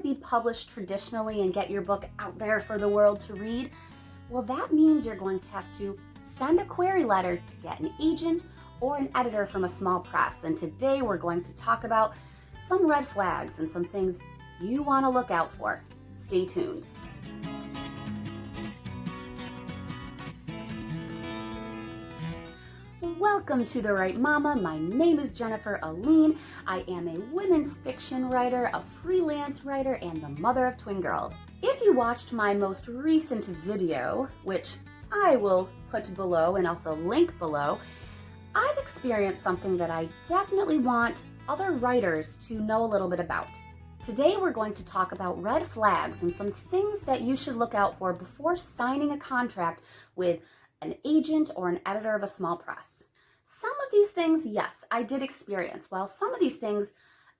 be published traditionally and get your book out there for the world to read, well, that means you're going to have to send a query letter to get an agent or an editor from a small press. And today we're going to talk about some red flags and some things you want to look out for. Stay tuned. Welcome to The Right Mama. My name is Jennifer Aline. I am a women's fiction writer, a freelance writer, and the mother of twin girls. If you watched my most recent video, which I will put below and also link below, I've experienced something that I definitely want other writers to know a little bit about. Today we're going to talk about red flags and some things that you should look out for before signing a contract with an agent or an editor of a small press. Some of these things, yes, I did experience, while some of these things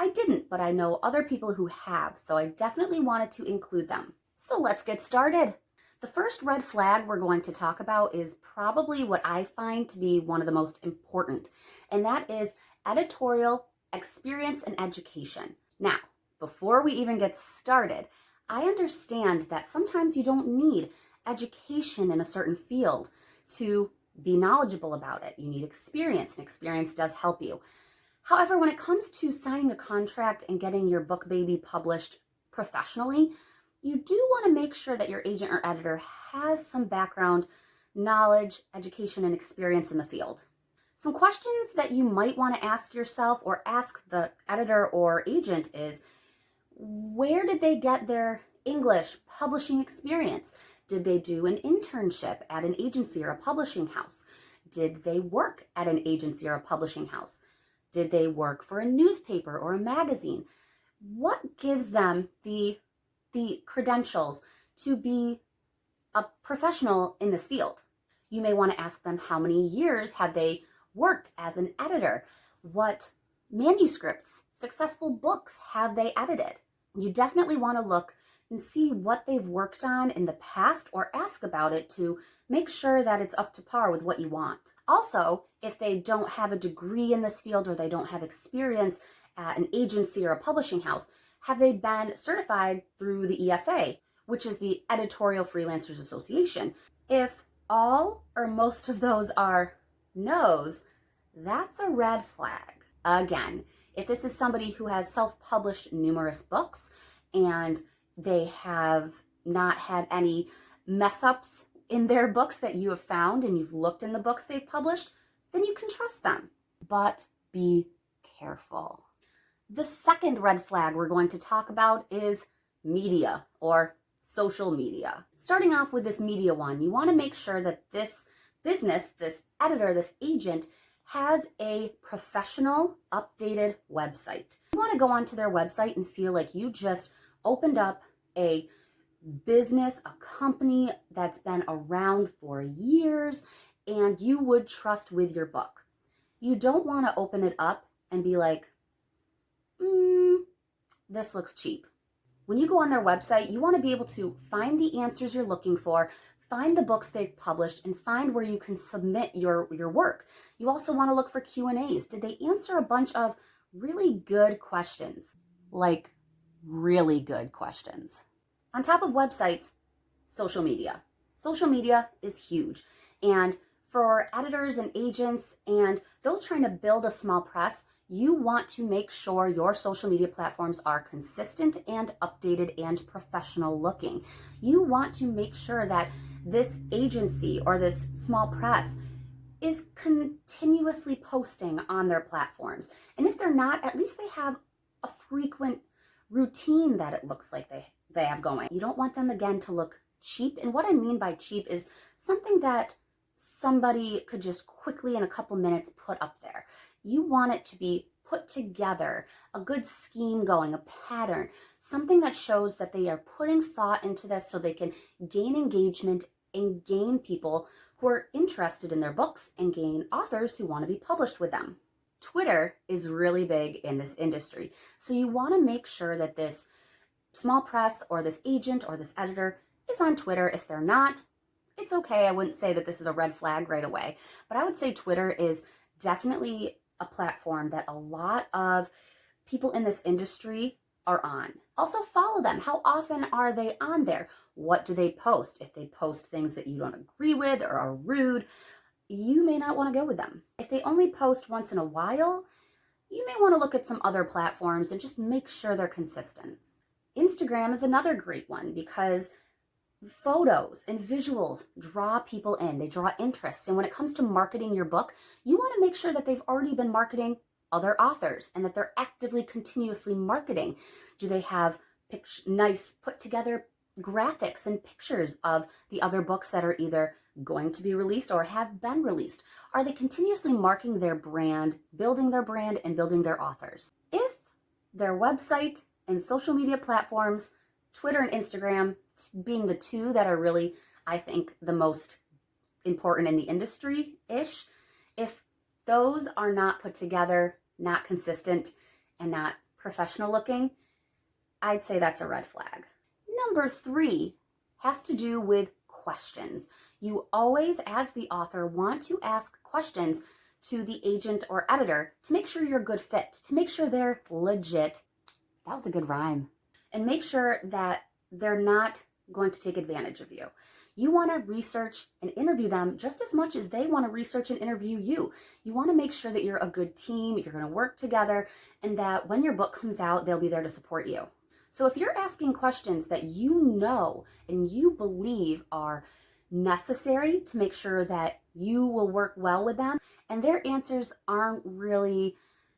I didn't, but I know other people who have, so I definitely wanted to include them. So let's get started. The first red flag we're going to talk about is probably what I find to be one of the most important, and that is editorial experience and education. Now, before we even get started, I understand that sometimes you don't need education in a certain field to be knowledgeable about it. You need experience, and experience does help you. However, when it comes to signing a contract and getting your book baby published professionally, you do want to make sure that your agent or editor has some background, knowledge, education, and experience in the field. Some questions that you might want to ask yourself or ask the editor or agent is, where did they get their English publishing experience? Did they do an internship at an agency or a publishing house? Did they work at an agency or a publishing house? Did they work for a newspaper or a magazine? What gives them the credentials to be a professional in this field? You may want to ask them, how many years have they worked as an editor? What manuscripts, successful books have they edited? You definitely want to look and see what they've worked on in the past or ask about it to make sure that it's up to par with what you want. Also, if they don't have a degree in this field or they don't have experience at an agency or a publishing house, have they been certified through the EFA, which is the Editorial Freelancers Association? If all or most of those are no's, that's a red flag. Again, if this is somebody who has self-published numerous books and they have not had any mess-ups in their books that you have found and you've looked in the books they've published, then you can trust them. But be careful. The second red flag we're going to talk about is media or social media. Starting off with this media one, you want to make sure that this business, this editor, this agent has a professional, updated website. You want to go onto their website and feel like you just opened up a business, a company that's been around for years and you would trust with your book. You don't want to open it up and be like, this looks cheap. When you go on their website, you want to be able to find the answers you're looking for, find the books they've published, and find where you can submit your work. You also want to look for Q&As. Did they answer a bunch of really good questions? Like really good questions. On top of websites, social media. Social media is huge. And for editors and agents and those trying to build a small press, you want to make sure your social media platforms are consistent and updated and professional looking. You want to make sure that this agency or this small press is continuously posting on their platforms. And if they're not, at least they have a frequent routine that it looks like they have going. You don't want them, again, to look cheap. And what I mean by cheap is something that somebody could just quickly in a couple minutes put up there. You want it to be put together, a good scheme going, a pattern, something that shows that they are putting thought into this so they can gain engagement and gain people who are interested in their books and gain authors who want to be published with them. Twitter is really big in this industry. So you want to make sure that this small press or this agent or this editor is on Twitter. If they're not, it's okay. I wouldn't say that this is a red flag right away, but I would say Twitter is definitely a platform that a lot of people in this industry are on. Also follow them. How often are they on there? What do they post? If they post things that you don't agree with or are rude, you may not want to go with them. If they only post once in a while, you may want to look at some other platforms and just make sure they're consistent. Instagram is another great one because photos and visuals draw people in. They draw interest. And when it comes to marketing your book, you want to make sure that they've already been marketing other authors and that they're actively, continuously marketing. Do they have nice put together graphics and pictures of the other books that are either going to be released or have been released? Are they continuously marking their brand, building their brand, and building their authors? If their website and social media platforms, Twitter and Instagram being the two that are really, I think, the most important in the industry-ish, if those are not put together, not consistent, and not professional looking, I'd say that's a red flag. Number 3 has to do with questions. You always, as the author, want to ask questions to the agent or editor to make sure you're a good fit, to make sure they're legit. That was a good rhyme. And make sure that they're not going to take advantage of you. You want to research and interview them just as much as they want to research and interview you. You want to make sure that you're a good team, you're going to work together, and that when your book comes out, they'll be there to support you. So if you're asking questions that you know and you believe are necessary to make sure that you will work well with them, and their answers aren't really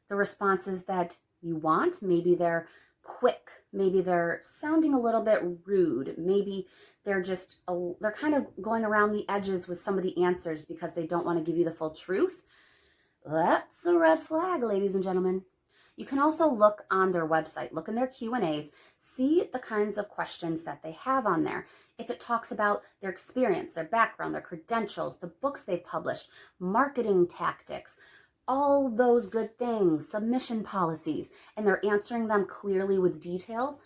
the responses that you want, maybe they're quick, maybe they're sounding a little bit rude, maybe they're kind of going around the edges with some of the answers because they don't want to give you the full truth, that's a red flag, ladies and gentlemen. You can also look on their website, look in their Q&As, see the kinds of questions that they have on there. If it talks about their experience, their background, their credentials, the books they've published, marketing tactics, all those good things, submission policies, and they're answering them clearly with details,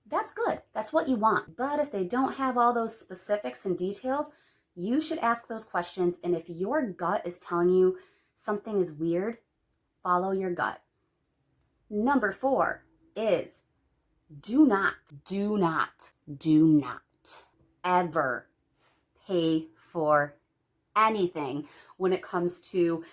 that's good. That's what you want. But if they don't have all those specifics and details, you should ask those questions. And if your gut is telling you something is weird, follow your gut. Number 4 is do not ever pay for anything when it comes to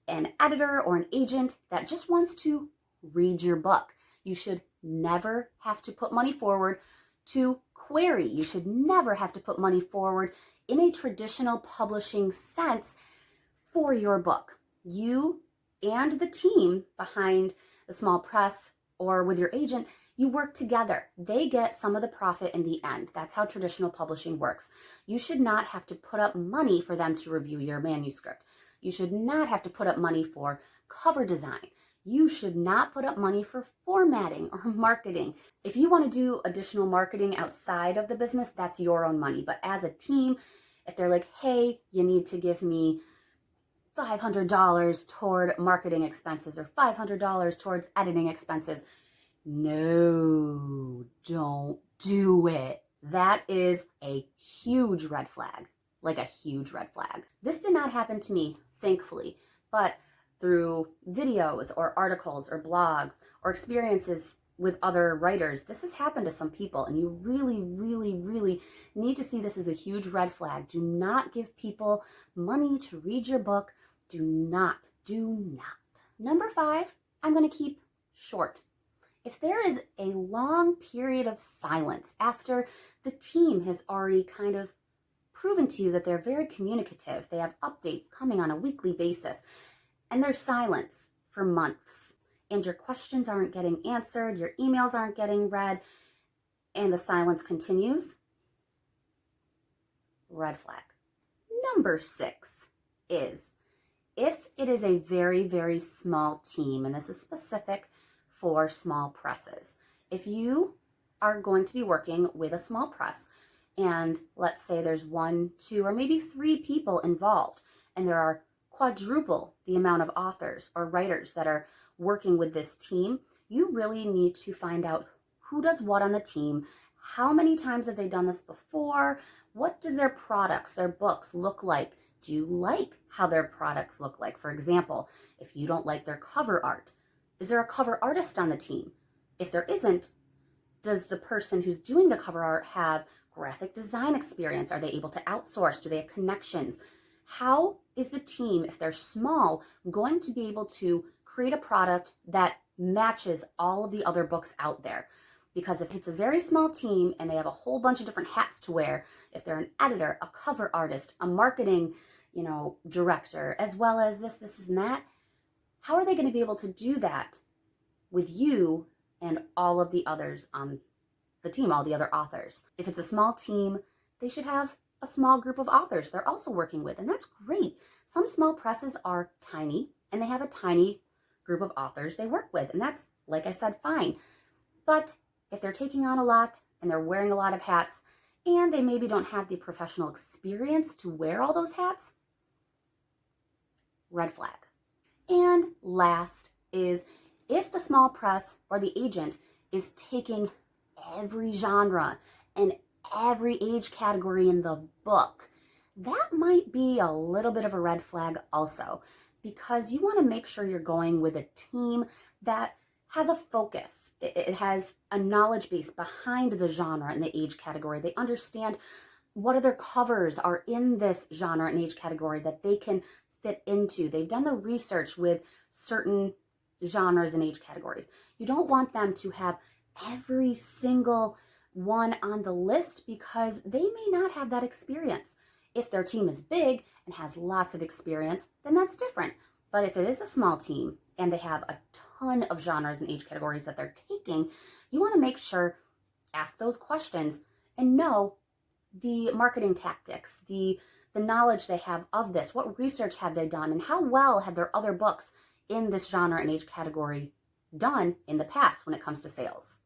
an editor or an agent that just wants to read your book. You should never have to put money forward to query. You should never have to put money forward in a traditional publishing sense for your book. You and the team behind the small press or with your agent, you work together. They get some of the profit in the end. That's how traditional publishing works. You should not have to put up money for them to review your manuscript. You should not have to put up money for cover design. You should not put up money for formatting or marketing. If you want to do additional marketing outside of the business, that's your own money. But as a team, if they're like, hey, you need to give me $500 toward marketing expenses or $500 towards editing expenses, no, don't do it. That is a huge red flag, like a huge red flag. This did not happen to me, thankfully, but through videos or articles or blogs or experiences with other writers, this has happened to some people, and you really, really, really need to see this as a huge red flag. Do not give people money to read your book. Do not. Number 5, I'm going to keep short. If there is a long period of silence after the team has already kind of proven to you that they're very communicative, they have updates coming on a weekly basis, and there's silence for months, and your questions aren't getting answered, your emails aren't getting read, and the silence continues, red flag. Number 6 is if it is a very, very small team, and this is specific for small presses. If you are going to be working with a small press, and let's say there's 1, 2, or maybe 3 people involved, and there are quadruple the amount of authors or writers that are working with this team, you really need to find out who does what on the team, how many times have they done this before, what do their products, their books look like? Do you like how their products look like? For example, if you don't like their cover art, is there a cover artist on the team? If there isn't, Does the person who's doing the cover art have graphic design experience? Are they able to outsource? Do they have connections? How is the team, if they're small, going to be able to create a product that matches all of the other books out there? Because if it's a very small team and they have a whole bunch of different hats to wear, if they're an editor, a cover artist, a marketing, director, as well as this and that, how are they going to be able to do that with you and all of the others on the team, all the other authors? If it's a small team, they should have a small group of authors they're also working with, and that's great. Some small presses are tiny, and they have a tiny group of authors they work with, and that's, like I said, fine. But if they're taking on a lot and they're wearing a lot of hats, and they maybe don't have the professional experience to wear all those hats, red flag. And last is if the small press or the agent is taking every genre and every age category in the book, that might be a little bit of a red flag also, because you want to make sure you're going with a team that has a focus. It has a knowledge base behind the genre and the age category. They understand what other covers are in this genre and age category that they can fit into. They've done the research with certain genres and age categories. You don't want them to have every single one on the list because they may not have that experience. If their team is big and has lots of experience, then that's different. But if it is a small team and they have a ton of genres and age categories that they're taking, you want to make sure, ask those questions and know the marketing tactics, the knowledge they have of this, what research have they done, and how well have their other books in this genre and age category done in the past when it comes to sales.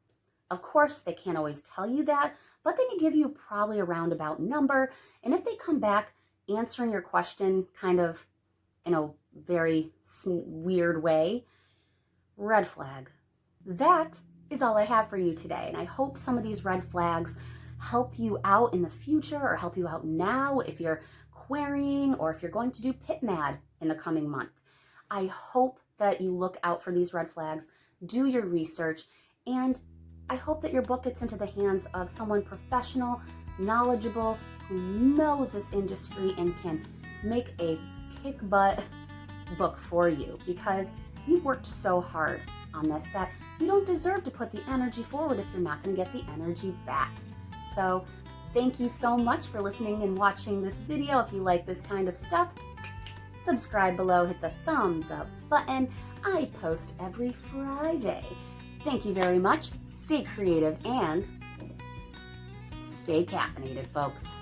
Of course, they can't always tell you that, but they can give you probably a roundabout number. And if they come back answering your question kind of in a very weird way, red flag. That is all I have for you today. And I hope some of these red flags help you out in the future or help you out now if you're querying or if you're going to do PitMad in the coming month. I hope that you look out for these red flags, do your research, and I hope that your book gets into the hands of someone professional, knowledgeable, who knows this industry and can make a kick-butt book for you, because you've worked so hard on this that you don't deserve to put the energy forward if you're not going to get the energy back. So thank you so much for listening and watching this video. If you like this kind of stuff, subscribe below, hit the thumbs up button. I post every Friday. Thank you very much. Stay creative and stay caffeinated, folks.